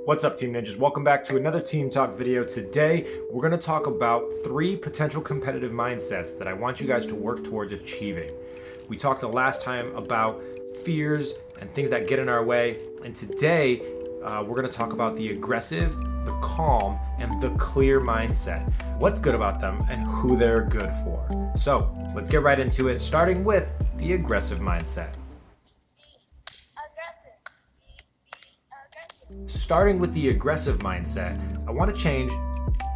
What's up, Team Ninjas? Welcome back to another Team Talk video. Today, we're going to talk about 3 potential competitive mindsets that I want you guys to work towards achieving. We talked the last time about fears and things that get in our way, and today we're going to talk about the aggressive, the calm, and the clear mindset. What's good about them and who they're good for. So, let's get right into it, starting with the aggressive mindset. Starting with the aggressive mindset, I want to change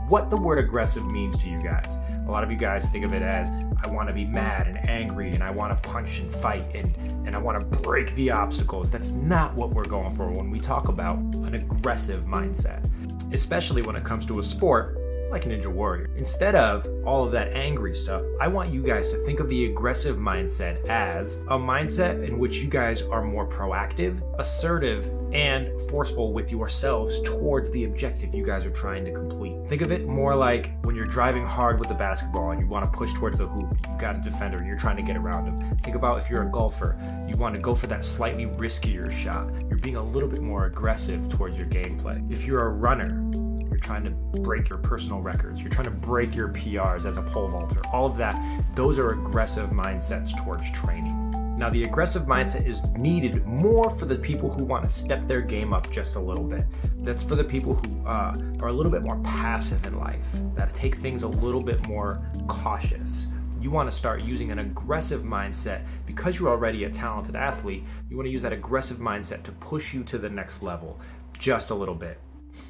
what the word aggressive means to you guys. A lot of you guys think of it as, I want to be mad and angry and I want to punch and fight and I want to break the obstacles. That's not what we're going for when we talk about an aggressive mindset, especially when it comes to a sport like Ninja Warrior. Instead of all of that angry stuff, I want you guys to think of the aggressive mindset as a mindset in which you guys are more proactive, assertive, and forceful with yourselves towards the objective you guys are trying to complete. Think of it more like when you're driving hard with the basketball and you want to push towards the hoop, you've got a defender and you're trying to get around him. Think about if you're a golfer, you want to go for that slightly riskier shot. You're being a little bit more aggressive towards your gameplay. If you're a runner, you're trying to break your personal records. You're trying to break your PRs as a pole vaulter. All of that, those are aggressive mindsets towards training. Now, the aggressive mindset is needed more for the people who want to step their game up just a little bit. That's for the people who are a little bit more passive in life, that take things a little bit more cautious. You want to start using an aggressive mindset because you're already a talented athlete. You want to use that aggressive mindset to push you to the next level just a little bit.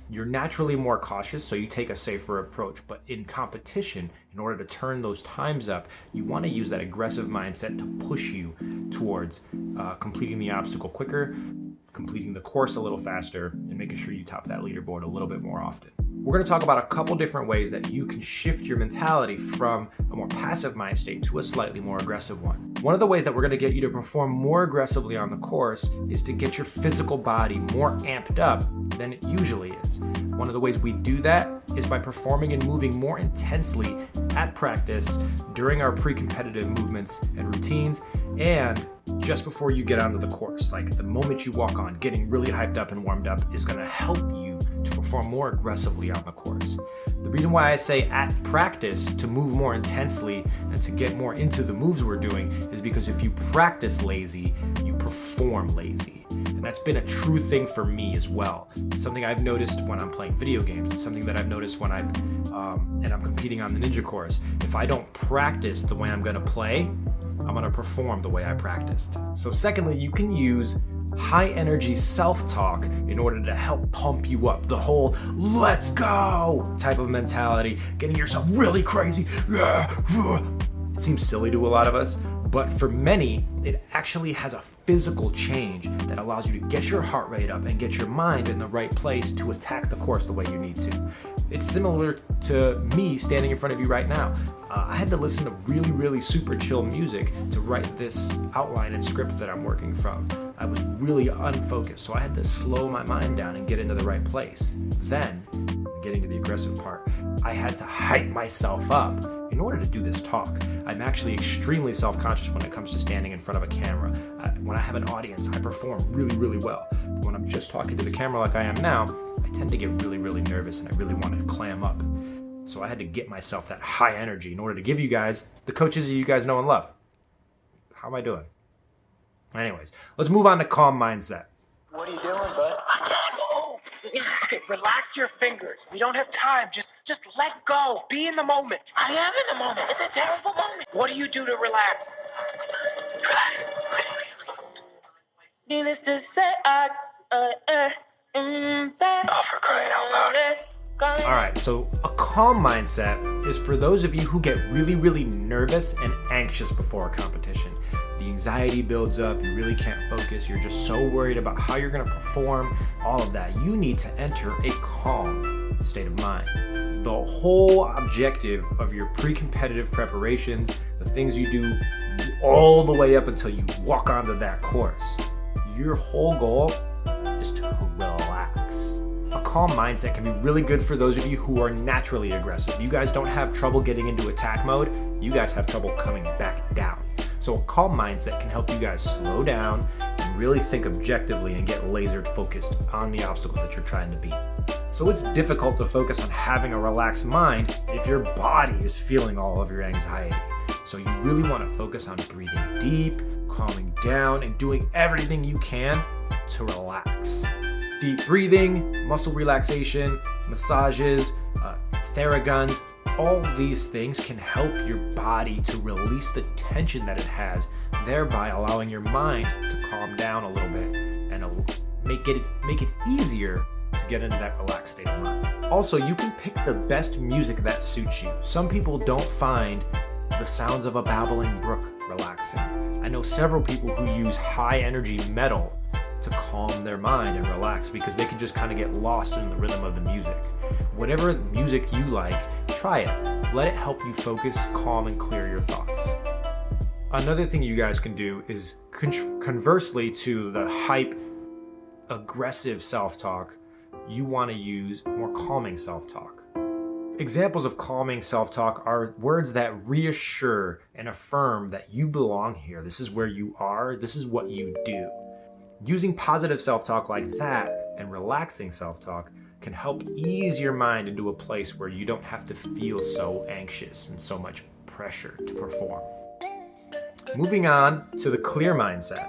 You're naturally more cautious, so you take a safer approach. But in competition, in order to turn those times up, you want to use that aggressive mindset to push you towards completing the obstacle quicker, completing the course a little faster, and making sure you top that leaderboard a little bit more often. We're going to talk about a couple different ways that you can shift your mentality from a more passive mind state to a slightly more aggressive one. One of the ways that we're going to get you to perform more aggressively on the course is to get your physical body more amped up than it usually is. One of the ways we do that is by performing and moving more intensely at practice during our pre-competitive movements and routines, and just before you get onto the course. Like the moment you walk on, getting really hyped up and warmed up is going to help you to perform more aggressively on the course. The reason why I say at practice to move more intensely and to get more into the moves we're doing is because if you practice lazy, you perform lazy. And that's been a true thing for me as well. It's something I've noticed when I'm playing video games. It's something that I've noticed when I'm competing on the Ninja course. If I don't practice the way I'm going to play, I'm going to perform the way I practiced. So secondly, you can use high energy self-talk in order to help pump you up. The whole let's go type of mentality, getting yourself really crazy. It seems silly to a lot of us, but for many, it actually has a physical change that allows you to get your heart rate up and get your mind in the right place to attack the course the way you need to. It's similar to me standing in front of you right now. I had to listen to really super chill music to write this outline and script that I'm working from. I was really unfocused, so I had to slow my mind down and get into the right place. Then, getting to the aggressive part, I had to hype myself up in order to do this talk. I'm actually extremely self-conscious when it comes to standing in front of a camera. When I have an audience, I perform really well. But when I'm just talking to the camera like I am now, I tend to get really nervous and I really want to clam up. So I had to get myself that high energy in order to give you guys the coaches that you guys know and love. How am I doing? Anyways, let's move on to calm mindset. What are you doing, bud? I can't move. Okay, relax your fingers. We don't have time. Just let go. Be in the moment. I am in the moment. It's a terrible moment. What do you do to relax? Relax. Needless to say, oh, for crying out loud. Alright, so a calm mindset is for those of you who get really nervous and anxious before a competition. The anxiety builds up, you really can't focus, you're just so worried about how you're going to perform, all of that. You need to enter a calm state of mind. The whole objective of your pre-competitive preparations, the things you do all the way up until you walk onto that course, your whole goal is to relax. A calm mindset can be really good for those of you who are naturally aggressive. You guys don't have trouble getting into attack mode, you guys have trouble coming back down. So a calm mindset can help you guys slow down and really think objectively and get laser focused on the obstacles that you're trying to beat. So it's difficult to focus on having a relaxed mind if your body is feeling all of your anxiety. So you really want to focus on breathing deep, calming down, and doing everything you can to relax. Deep breathing, muscle relaxation, massages, Theraguns, all these things can help your body to release the tension that it has, thereby allowing your mind to calm down a little bit and make it easier to get into that relaxed state of mind. Also, you can pick the best music that suits you. Some people don't find the sounds of a babbling brook relaxing. I know several people who use high energy metal to calm their mind and relax because they can just kind of get lost in the rhythm of the music. Whatever music you like, try it. Let it help you focus, calm, and clear your thoughts. Another thing you guys can do is conversely to the hype, aggressive self-talk, you want to use more calming self-talk. Examples of calming self-talk are words that reassure and affirm that you belong here. This is where you are. This is what you do. Using positive self-talk like that and relaxing self-talk can help ease your mind into a place where you don't have to feel so anxious and so much pressure to perform. Moving on to the clear mindset.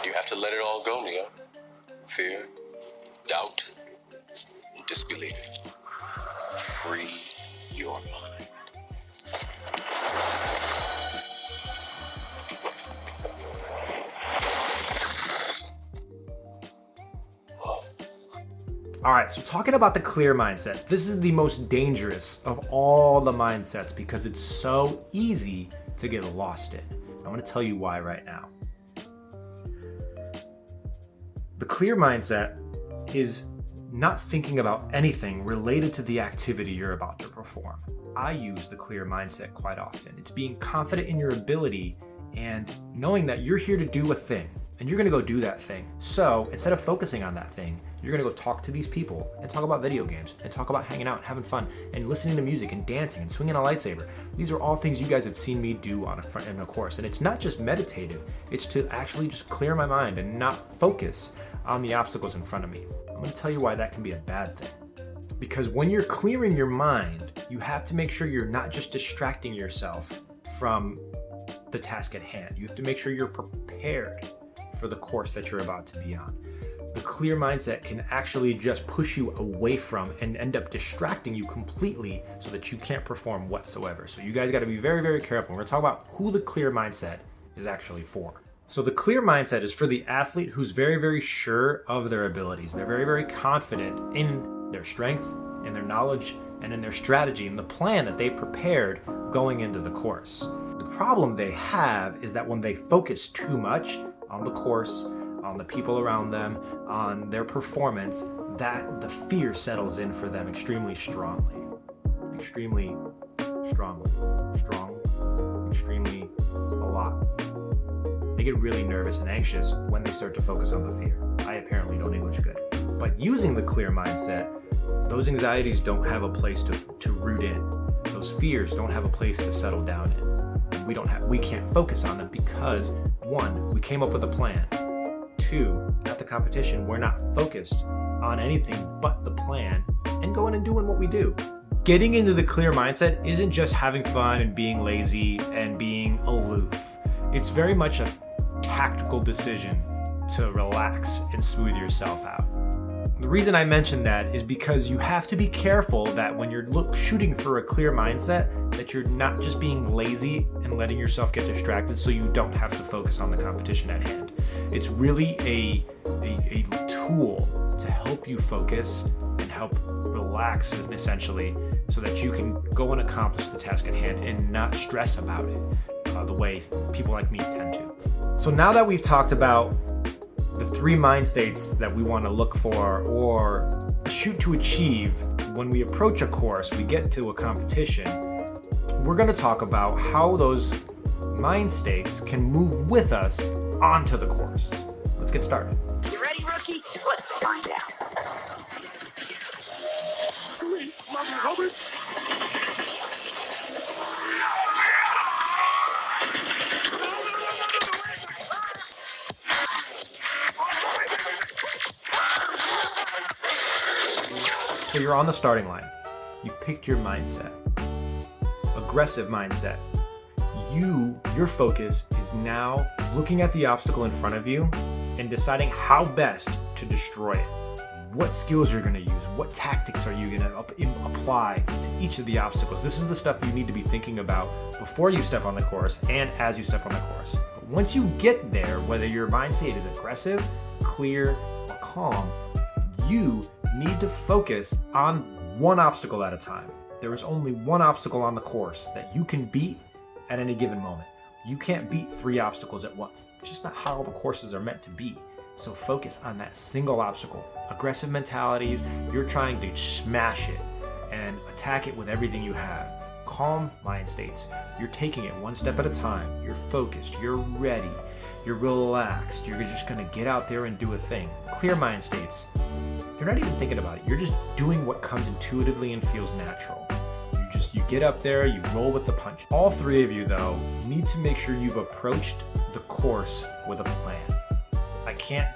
You have to let it all go, Neo. Fear, doubt, and disbelief. Free your mind. All right, so talking about the clear mindset, this is the most dangerous of all the mindsets because it's so easy to get lost in. I'm going to tell you why right now. The clear mindset is not thinking about anything related to the activity you're about to perform. I use the clear mindset quite often. It's being confident in your ability and knowing that you're here to do a thing and you're going to go do that thing. So instead of focusing on that thing, you're going to go talk to these people and talk about video games and talk about hanging out and having fun and listening to music and dancing and swinging a lightsaber. These are all things you guys have seen me do in a course. And it's not just meditative, it's to actually just clear my mind and not focus on the obstacles in front of me. I'm going to tell you why that can be a bad thing. Because when you're clearing your mind, you have to make sure you're not just distracting yourself from the task at hand. You have to make sure you're prepared for the course that you're about to be on. The clear mindset can actually just push you away from and end up distracting you completely so that you can't perform whatsoever. So you guys got to be very, very careful. We're going to talk about who the clear mindset is actually for. So the clear mindset is for the athlete who's very, very sure of their abilities. They're very, very confident in their strength, in their knowledge, and in their strategy and the plan that they've prepared going into the course. The problem they have is that when they focus too much on the course, on the people around them, on their performance, that the fear settles in for them extremely strongly. Extremely strongly. Extremely a lot. They get really nervous and anxious when they start to focus on the fear. I apparently know English good. But using the clear mindset, those anxieties don't have a place to root in. Those fears don't have a place to settle down in. We can't focus on them because, one, we came up with a plan. Two, at the competition, we're not focused on anything but the plan and going and doing what we do. Getting into the clear mindset isn't just having fun and being lazy and being aloof. It's very much a tactical decision to relax and smooth yourself out. The reason I mention that is because you have to be careful that when you're shooting for a clear mindset, that you're not just being lazy and letting yourself get distracted so you don't have to focus on the competition at hand. It's really a tool to help you focus and help relax essentially so that you can go and accomplish the task at hand and not stress about it the way people like me tend to. So now that we've talked about the 3 mind states that we want to look for or shoot to achieve when we approach a course, we get to a competition, we're going to talk about how those mind states can move with us onto the course. Let's get started. You ready, rookie? Let's find out. Sweet Mother Roberts. So you're on the starting line. You've picked your mindset. Aggressive mindset. Your focus is now looking at the obstacle in front of you and deciding how best to destroy it. What skills you're going to use, what tactics are you going to apply to each of the obstacles. This is the stuff you need to be thinking about before you step on the course and as you step on the course. But once you get there, whether your mind state is aggressive, clear, or calm, you need to focus on one obstacle at a time. There is only one obstacle on the course that you can beat at any given moment. You can't beat 3 obstacles at once. It's just not how the courses are meant to be. So focus on that single obstacle. Aggressive mentalities, you're trying to smash it and attack it with everything you have. Calm mind states, you're taking it one step at a time. You're focused, you're ready, you're relaxed, you're just gonna get out there and do a thing. Clear mind states, you're not even thinking about it. You're just doing what comes intuitively and feels natural. You get up there, you roll with the punch. All 3 of you, though, need to make sure you've approached the course with a plan. I can't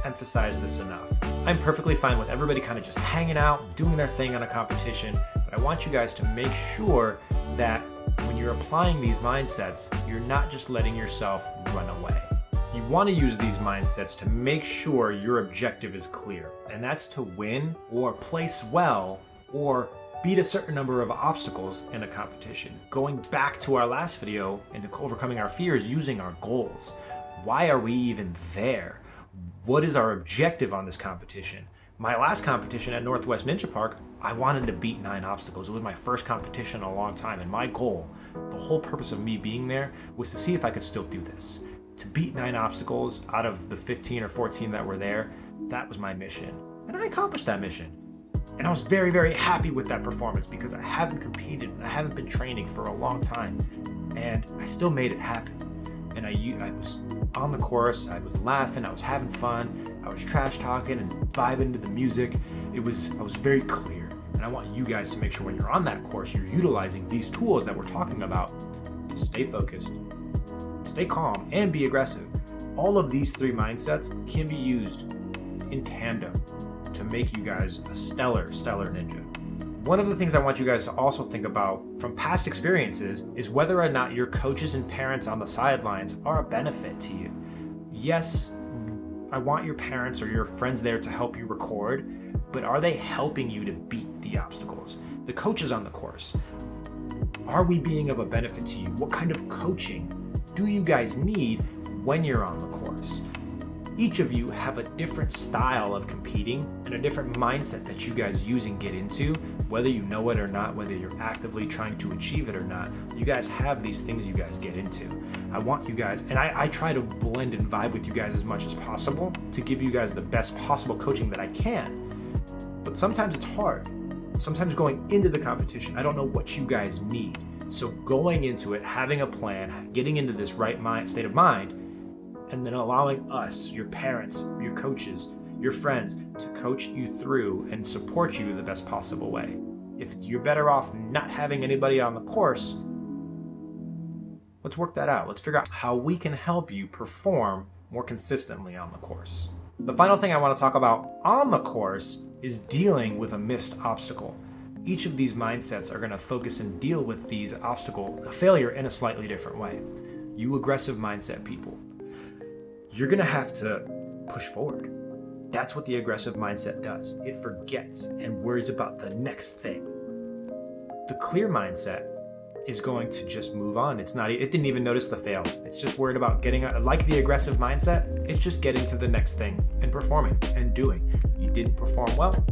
emphasize this enough. I'm perfectly fine with everybody kind of just hanging out, doing their thing on a competition, but I want you guys to make sure that when you're applying these mindsets, you're not just letting yourself run away. You want to use these mindsets to make sure your objective is clear, and that's to win or place well or beat a certain number of obstacles in a competition. Going back to our last video into overcoming our fears using our goals. Why are we even there? What is our objective on this competition? My last competition at Northwest Ninja Park, I wanted to beat 9 obstacles. It was my first competition in a long time, and my goal, the whole purpose of me being there, was to see if I could still do this. To beat 9 obstacles out of the 15 or 14 that were there, that was my mission. And I accomplished that mission. And I was very, very happy with that performance because I haven't competed and I haven't been training for a long time. And I still made it happen. And I was on the course, I was laughing, I was having fun, I was trash talking and vibing to the music. I was very clear. And I want you guys to make sure when you're on that course, you're utilizing these tools that we're talking about to stay focused, stay calm, and be aggressive. All of these 3 mindsets can be used in tandem to make you guys a stellar ninja. One of the things I want you guys to also think about from past experiences is whether or not your coaches and parents on the sidelines are a benefit to you. Yes, I want your parents or your friends there to help you record, but are they helping you to beat the obstacles? The coaches on the course, are we being of a benefit to you? What kind of coaching do you guys need when you're on the course? Each of you have a different style of competing and a different mindset that you guys use and get into, whether you know it or not, whether you're actively trying to achieve it or not. You guys have these things you guys get into. I want you guys, and I try to blend and vibe with you guys as much as possible to give you guys the best possible coaching that I can. But sometimes it's hard. Sometimes going into the competition, I don't know what you guys need. So going into it, having a plan, getting into this right state of mind, and then allowing us, your parents, your coaches, your friends, to coach you through and support you the best possible way. If you're better off not having anybody on the course, let's work that out. Let's figure out how we can help you perform more consistently on the course. The final thing I want to talk about on the course is dealing with a missed obstacle. Each of these mindsets are going to focus and deal with these a failure in a slightly different way. You aggressive mindset people, you're going to have to push forward. That's what the aggressive mindset does. It forgets and worries about the next thing. The clear mindset is going to just move on. It didn't even notice the fail. It's just worried about getting, like the aggressive mindset, it's just getting to the next thing and performing and doing. You didn't perform well,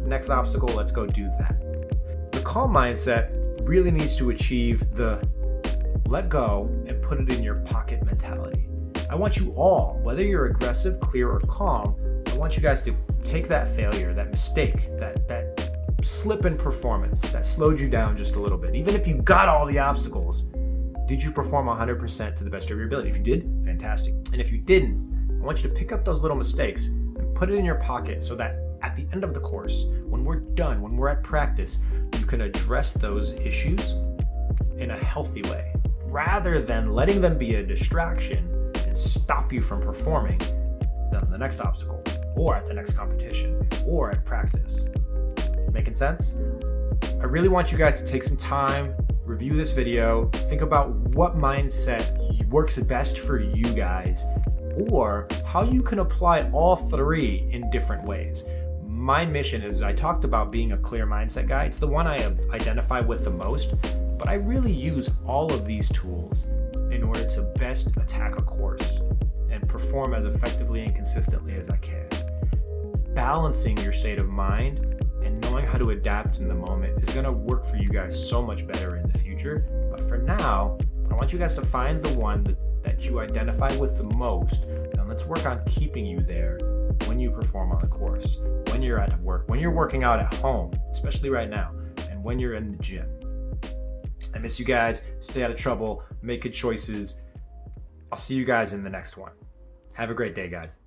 next obstacle, let's go do that. The calm mindset really needs to achieve the let go and put it in your pocket mentality. I want you all, whether you're aggressive, clear, or calm, I want you guys to take that failure, that mistake, that slip in performance that slowed you down just a little bit. Even if you got all the obstacles, did you perform 100% to the best of your ability? If you did, fantastic. And if you didn't, I want you to pick up those little mistakes and put it in your pocket so that at the end of the course, when we're done, when we're at practice, you can address those issues in a healthy way, rather than letting them be a distraction and stop you from performing on the next obstacle, or at the next competition, or at practice. Making sense? I really want you guys to take some time, review this video, think about what mindset works best for you guys, or how you can apply all three in different ways. My mission is, I talked about being a clear mindset guy. It's the one I have identified with the most, but I really use all of these tools in order to best attack a course and perform as effectively and consistently as I can. Balancing your state of mind and knowing how to adapt in the moment is going to work for you guys so much better in the future. But for now, I want you guys to find the one that you identify with the most, and let's work on keeping you there when you perform on the course, when you're at work, when you're working out at home, especially right now, and when you're in the gym. I miss you guys. Stay out of trouble. Make good choices. I'll see you guys in the next one. Have a great day, guys.